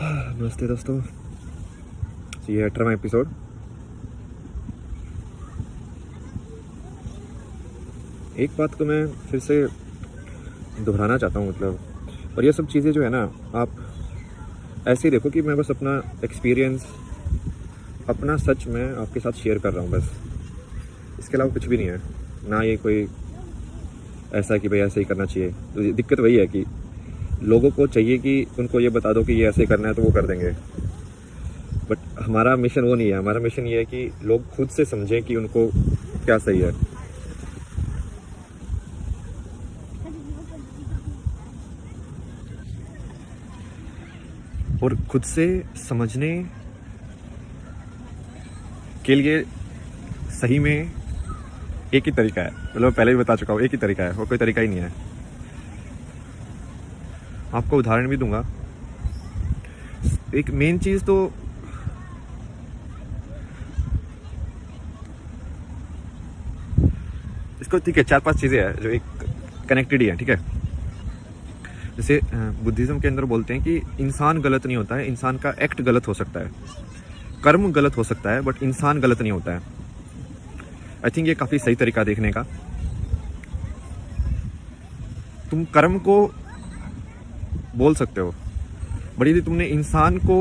नमस्ते दोस्तों, ये 18वां एपिसोड। एक बात को मैं फिर से दोहराना चाहता हूँ, और ये सब चीज़ें जो है ना, आप ऐसे ही देखो कि मैं बस अपना एक्सपीरियंस, अपना सच मैं आपके साथ शेयर कर रहा हूँ बस। इसके अलावा कुछ भी नहीं है। ना ये कोई ऐसा कि भाई ऐसे ही करना चाहिए। तो दिक्कत वही है कि लोगों को चाहिए कि उनको ये बता दो कि ये ऐसे करना है तो वो कर देंगे, बट हमारा मिशन वो नहीं है। हमारा मिशन ये है कि लोग खुद से समझें कि उनको क्या सही है। और खुद से समझने के लिए सही में एक ही तरीका है, मतलब पहले भी बता चुका हूँ, एक ही तरीका है, वो कोई तरीका ही नहीं है। आपको उदाहरण भी दूंगा। एक मेन चीज़ तो इसको, ठीक है, 4-5 चीज़ें हैं जो एक कनेक्टेड ही है, ठीक है। जैसे बुद्धिज़्म के अंदर बोलते हैं कि इंसान गलत नहीं होता है, इंसान का एक्ट गलत हो सकता है, कर्म गलत हो सकता है, बट इंसान गलत नहीं होता है। आई थिंक ये काफ़ी सही तरीका देखने का। तुम कर्म को बोल सकते हो, बट यदि तुमने इंसान को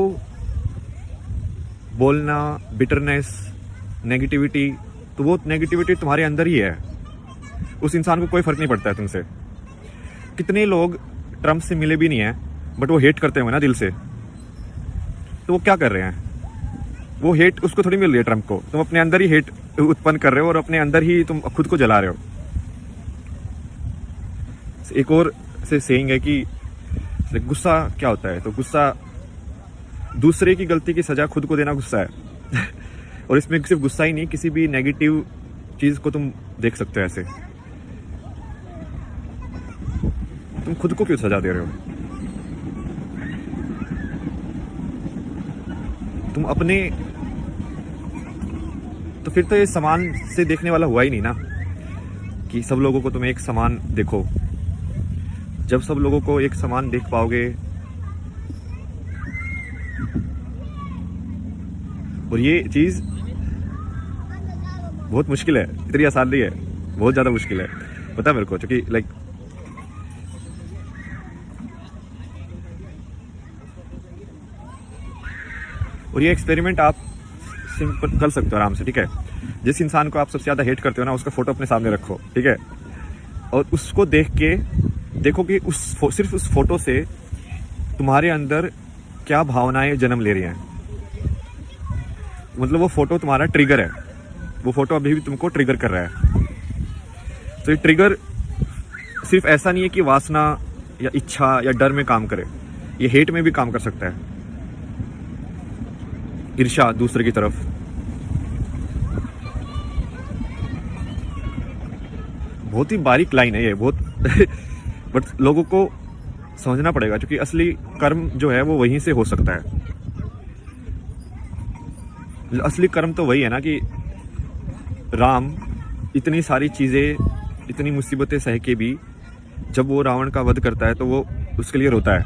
बोलना, बिटरनेस, नेगेटिविटी, तो वो नेगेटिविटी तुम्हारे अंदर ही है। उस इंसान को कोई फर्क नहीं पड़ता है तुमसे। कितने लोग ट्रम्प से मिले भी नहीं है, बट वो हेट करते हुए ना दिल से, तो वो क्या कर रहे हैं? वो हेट उसको थोड़ी मिल रही है ट्रम्प को। तुम अपने अंदर ही हेट उत्पन्न कर रहे हो और अपने अंदर ही तुम खुद को जला रहे हो। एक और से सेइंग है कि गुस्सा क्या होता है, तो गुस्सा दूसरे की गलती की सजा खुद को देना गुस्सा है। और इसमें सिर्फ गुस्सा ही नहीं, किसी भी नेगेटिव चीज को तुम देख सकते हो ऐसे। तुम खुद को क्यों सजा दे रहे हो? तुम अपने, तो फिर तो ये समान से देखने वाला हुआ ही नहीं ना, कि सब लोगों को तुम एक समान देखो। जब सब लोगों को एक समान देख पाओगे, और ये चीज बहुत मुश्किल है, इतनी आसान नहीं है, बहुत ज्यादा मुश्किल है, पता है मेरे को। क्योंकि लाइक और ये एक्सपेरिमेंट आप सिंपल कर सकते हो आराम से, ठीक है। जिस इंसान को आप सबसे ज्यादा हेट करते हो ना, उसका फोटो अपने सामने रखो, ठीक है, और उसको देख के देखो कि सिर्फ उस फोटो से तुम्हारे अंदर क्या भावनाएं जन्म ले रही हैं। मतलब वो फोटो तुम्हारा ट्रिगर है, वो फोटो अभी भी तुमको ट्रिगर कर रहा है। तो ये ट्रिगर सिर्फ ऐसा नहीं है कि वासना या इच्छा या डर में काम करे, ये हेट में भी काम कर सकता है। ईर्ष्या दूसरे की तरफ, बहुत ही बारीक लाइन है ये, बहुत बट लोगों को समझना पड़ेगा, क्योंकि असली कर्म जो है वो वहीं से हो सकता है। असली कर्म तो वही है ना कि राम इतनी सारी चीजें, इतनी मुसीबतें सह के भी जब वो रावण का वध करता है तो वो उसके लिए रोता है,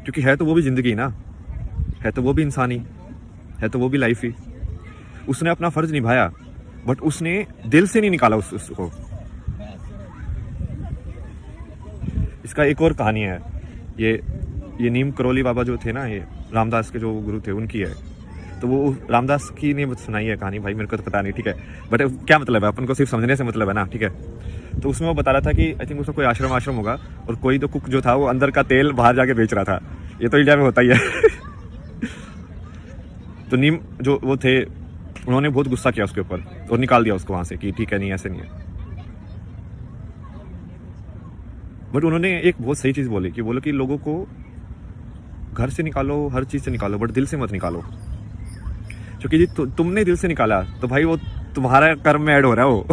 क्योंकि है तो वो भी जिंदगी ना, है तो वो भी इंसान ही है, तो वो भी लाइफ ही। उसने अपना फर्ज निभाया, बट उसने दिल से नहीं निकाला उसको। इसका एक और कहानी है, ये नीम करोली बाबा जो थे ना, ये रामदास के जो गुरु थे, उनकी है। तो वो रामदास की ने सुनाई है कहानी, भाई मेरे को तो पता नहीं, ठीक है, बट क्या मतलब है, अपन को सिर्फ समझने से मतलब है ना, ठीक है। तो उसमें वो बता रहा था कि आई थिंक उसमें कोई आश्रम होगा, और कोई तो कुक जो था वो अंदर का तेल बाहर जाके बेच रहा था। ये तो इंडिया में होता ही है। तो नीम जो वो थे, उन्होंने बहुत गुस्सा किया उसके ऊपर और निकाल दिया उसको वहां से कि ठीक है, नहीं ऐसे नहीं है। बट उन्होंने एक बहुत सही चीज बोली, कि बोलो कि लोगों को घर से निकालो, हर चीज से निकालो, बट दिल से मत निकालो। क्योंकि जी तुमने दिल से निकाला तो भाई वो तुम्हारा कर्म में ऐड हो रहा है वो।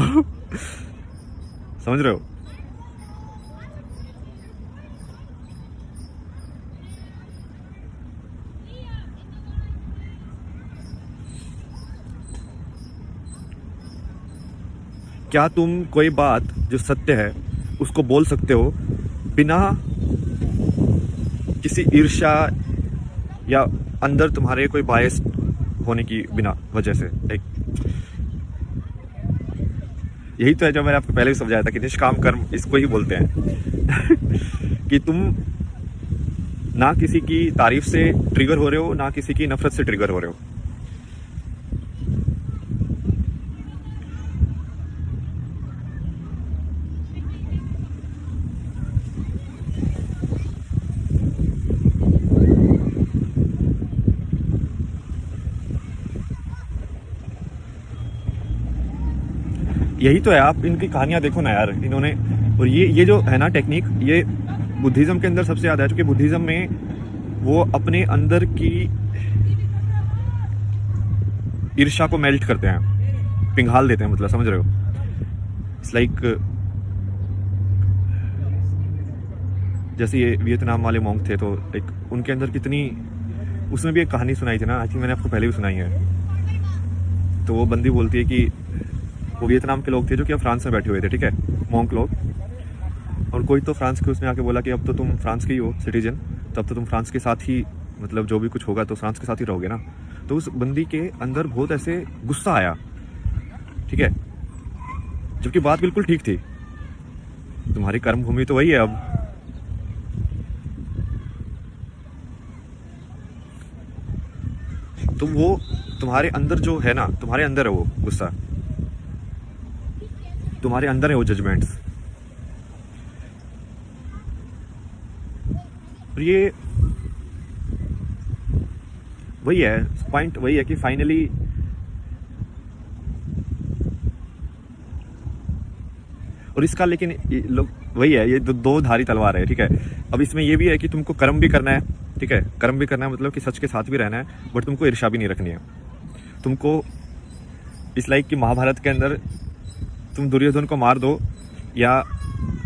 समझ रहे हो? क्या तुम कोई बात जो सत्य है उसको बोल सकते हो बिना किसी ईर्ष्या या अंदर तुम्हारे कोई बायस होने की बिना वजह से। एक यही तो है जो मैंने आपको पहले भी समझाया था कि निष्काम कर्म इसको ही बोलते हैं कि तुम ना किसी की तारीफ से ट्रिगर हो रहे हो, ना किसी की नफरत से ट्रिगर हो रहे हो। यही तो है, आप इनकी कहानियां देखो ना यार, इन्होंने। और ये जो है ना टेक्निक, ये बुद्धिज्म के अंदर सबसे ज़्यादा है, क्योंकि बुद्धिज्म में वो अपने अंदर की ईर्ष्या को मेल्ट करते हैं, पिघाल देते हैं, मतलब समझ रहे हो। इट्स लाइक जैसे ये वियतनाम वाले मॉन्क थे, तो एक उनके अंदर कितनी, उसमें भी एक कहानी सुनाई थी ना, आई थिंक मैंने आपको पहले भी सुनाई है। तो वो बंदी बोलती है कि वो वियतनाम के लोग थे जो कि अब फ्रांस में बैठे हुए थे, ठीक है, मॉन्क लोग। और कोई तो फ्रांस के उसने आके बोला कि अब तो तुम फ्रांस के ही हो सिटीजन, तो अब तो तुम फ्रांस के साथ ही, मतलब जो भी कुछ होगा तो फ्रांस के साथ ही रहोगे ना। तो उस बंदी के अंदर बहुत ऐसे गुस्सा आया, ठीक है, जबकि बात बिल्कुल ठीक थी, तुम्हारी कर्म भूमि तो वही है अब। तो वो तुम्हारे अंदर जो है ना, तुम्हारे अंदर है वो गुस्सा, तुम्हारे अंदर है वो जजमेंट्स। और ये वही है पॉइंट, वही है कि फाइनली और इसका, लेकिन लोग वही है, ये दो धारी तलवार है, ठीक है। अब इसमें ये भी है कि तुमको कर्म भी करना है, ठीक है, कर्म भी करना है, मतलब कि सच के साथ भी रहना है, बट तुमको ईर्ष्या भी नहीं रखनी है। तुमको इस लाइक कि महाभारत के अंदर तुम दुर्योधन को मार दो या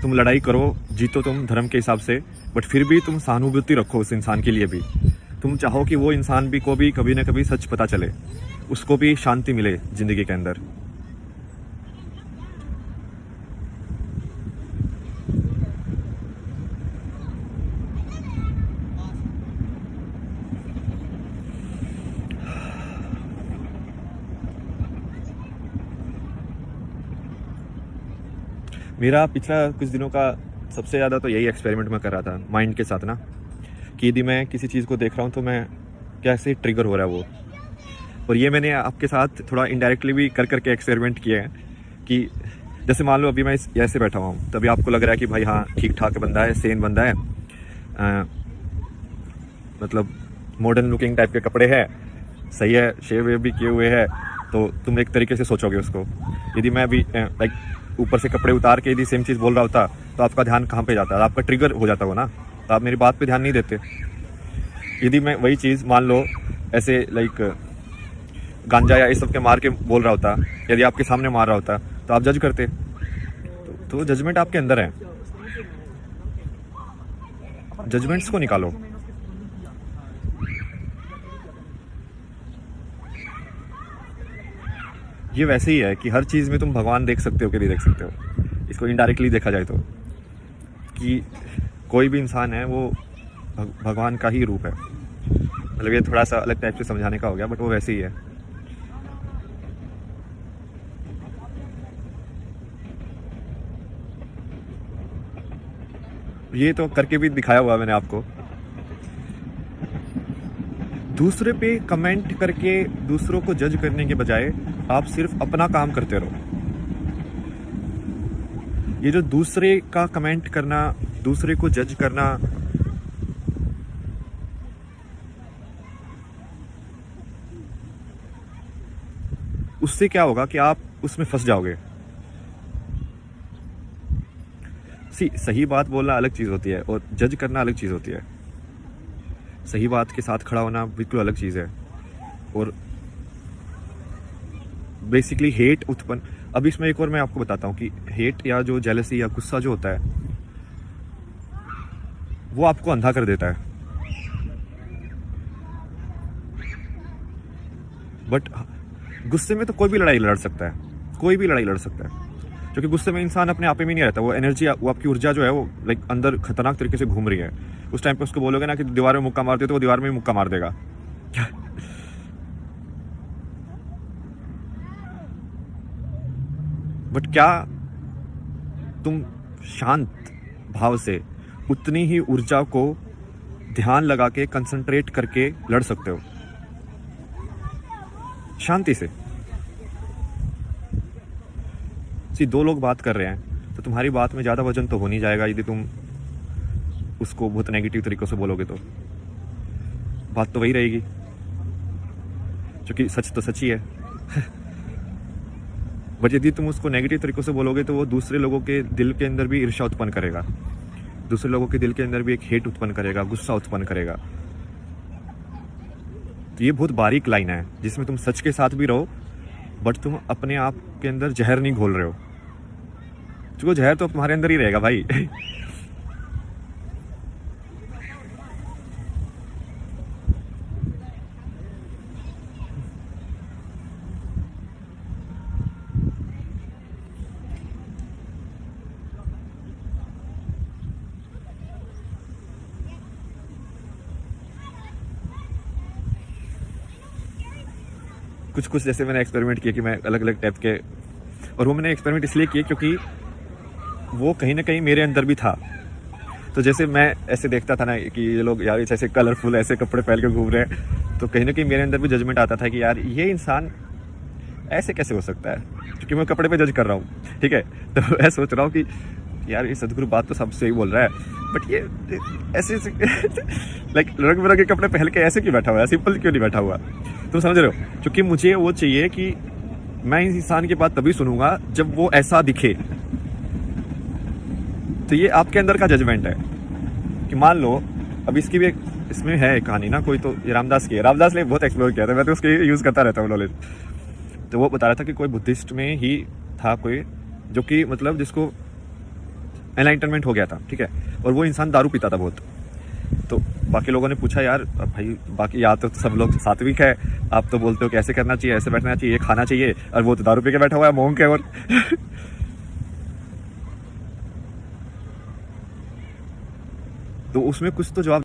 तुम लड़ाई करो, जीतो तुम धर्म के हिसाब से, बट फिर भी तुम सहानुभूति रखो उस इंसान के लिए भी। तुम चाहो कि वो इंसान भी को भी कभी ना कभी सच पता चले, उसको भी शांति मिले जिंदगी के अंदर। मेरा पिछला कुछ दिनों का सबसे ज़्यादा तो यही एक्सपेरिमेंट मैं कर रहा था माइंड के साथ ना, कि यदि मैं किसी चीज़ को देख रहा हूँ तो मैं कैसे ट्रिगर हो रहा है वो। और ये मैंने आपके साथ थोड़ा इनडायरेक्टली भी कर करके एक्सपेरिमेंट किए हैं कि जैसे मान लो अभी मैं ऐसे बैठा हुआ हूँ, तभी आपको लग रहा है कि भाई हाँ ठीक ठाक बंदा है, सेन बंदा है, मतलब मॉडर्न लुकिंग टाइप के कपड़े हैं, सही है, शेव वेव भी किए हुए हैं, तो तुम एक तरीके से सोचोगे उसको। यदि मैं अभी लाइक ऊपर से कपड़े उतार के यदि सेम चीज़ बोल रहा होता तो आपका ध्यान कहाँ पे जाता, आपका ट्रिगर हो जाता हो ना, तो आप मेरी बात पे ध्यान नहीं देते। यदि मैं वही चीज़ मान लो ऐसे लाइक गांजा या इस सब के मार के बोल रहा होता, यदि आपके सामने मार रहा होता, तो आप जज करते। तो जजमेंट आपके अंदर है, जजमेंट्स को निकालो। ये वैसे ही है कि हर चीज़ में तुम भगवान देख सकते हो कि नहीं देख सकते हो। इसको इनडायरेक्टली देखा जाए तो कि कोई भी इंसान है वो भगवान का ही रूप है। मतलब ये थोड़ा सा अलग टाइप से समझाने का हो गया, बट वो वैसे ही है। ये तो करके भी दिखाया हुआ मैंने आपको। दूसरे पे कमेंट करके दूसरों को जज करने के बजाय आप सिर्फ अपना काम करते रहो। ये जो दूसरे का कमेंट करना, दूसरे को जज करना, उससे क्या होगा कि आप उसमें फंस जाओगे। सही बात बोलना अलग चीज़ होती है और जज करना अलग चीज़ होती है। सही बात के साथ खड़ा होना बिल्कुल अलग चीज़ है। और बेसिकली हेट उत्पन्न, अब इसमें एक और मैं आपको बताता हूँ कि हेट या जो जेलसी या गुस्सा जो होता है वो आपको अंधा कर देता है। बट गुस्से में तो कोई भी लड़ाई लड़ सकता है, कोई भी लड़ाई लड़ सकता है, क्योंकि गुस्से में इंसान अपने आप में नहीं रहता, वो एनर्जी, वो आपकी ऊर्जा जो है वो लाइक अंदर खतरनाक तरीके से घूम रही है। उस टाइम पे उसको बोलोगे ना कि दीवार में मुक्का मार दे, तो वो दीवार में ही मुक्का मार देगा। बट क्या तुम शांत भाव से उतनी ही ऊर्जा को ध्यान लगा के कंसंट्रेट करके लड़ सकते हो शांति से? दो लोग बात कर रहे हैं तो तुम्हारी बात में ज़्यादा वजन तो हो नहीं जाएगा यदि तुम उसको बहुत नेगेटिव तरीक़ों से बोलोगे, तो बात तो वही रहेगी, क्योंकि सच तो सच ही है। बट यदि तुम उसको नेगेटिव तरीक़ों से बोलोगे तो वो दूसरे लोगों के दिल के अंदर भी ईर्ष्या उत्पन्न करेगा, दूसरे लोगों के दिल के अंदर भी एक हेट उत्पन्न करेगा, गुस्सा उत्पन्न करेगा। तो ये बहुत बारीक लाइन है जिसमें तुम सच के साथ भी रहो बट तुम अपने आप के अंदर जहर नहीं घोल रहे हो, क्योंकि जहर तो तुम्हारे अंदर ही रहेगा भाई। कुछ कुछ जैसे मैंने एक्सपेरिमेंट किए कि मैं अलग अलग टाइप के, और वो मैंने एक्सपेरिमेंट इसलिए किए क्योंकि वो कहीं ना कहीं मेरे अंदर भी था। तो जैसे मैं ऐसे देखता था ना कि ये लोग यार ऐसे कलरफुल ऐसे कपड़े पहन के घूम रहे हैं, तो कहीं ना कहीं मेरे अंदर भी जजमेंट आता था कि यार ये इंसान ऐसे कैसे हो सकता है, क्योंकि मैं कपड़े पे जज कर रहा हूँ, ठीक है। तो मैं सोच रहा हूँ कि यार ये सदगुरु बात तो सब सही बोल रहा है, बट ये ऐसे लाइक रंग बिरंगे कपड़े पहन के ऐसे क्यों बैठा हुआ है, सिंपल क्यों नहीं बैठा हुआ? तुम समझ रहे हो? क्योंकि मुझे वो चाहिए कि मैं इस इंसान की बात तभी सुनूंगा जब वो ऐसा दिखे। तो ये आपके अंदर का जजमेंट है कि मान लो अब इसकी भी एक इसमें है एक कहानी ना, कोई तो ये रामदास की है, रामदास ने बहुत एक्सप्लोर किया था, मैं तो उसके यूज़ करता रहता हूँ नॉलेज। तो वो बता रहा था कि कोई बुद्धिस्ट में ही था कोई जो कि मतलब जिसको एनलाइटनमेंट हो गया था, ठीक है, और वो इंसान दारू पीता था बहुत। तो बाकी लोगों ने पूछा यार भाई बाकी यहाँ तो सब लोग सात्विक है, आप तो बोलते हो कि ऐसे करना चाहिए, ऐसे बैठना चाहिए, ये खाना चाहिए, और वो तो दारू पी के बैठा हुआ है मोंग के। और तो उसमें कुछ तो जवाब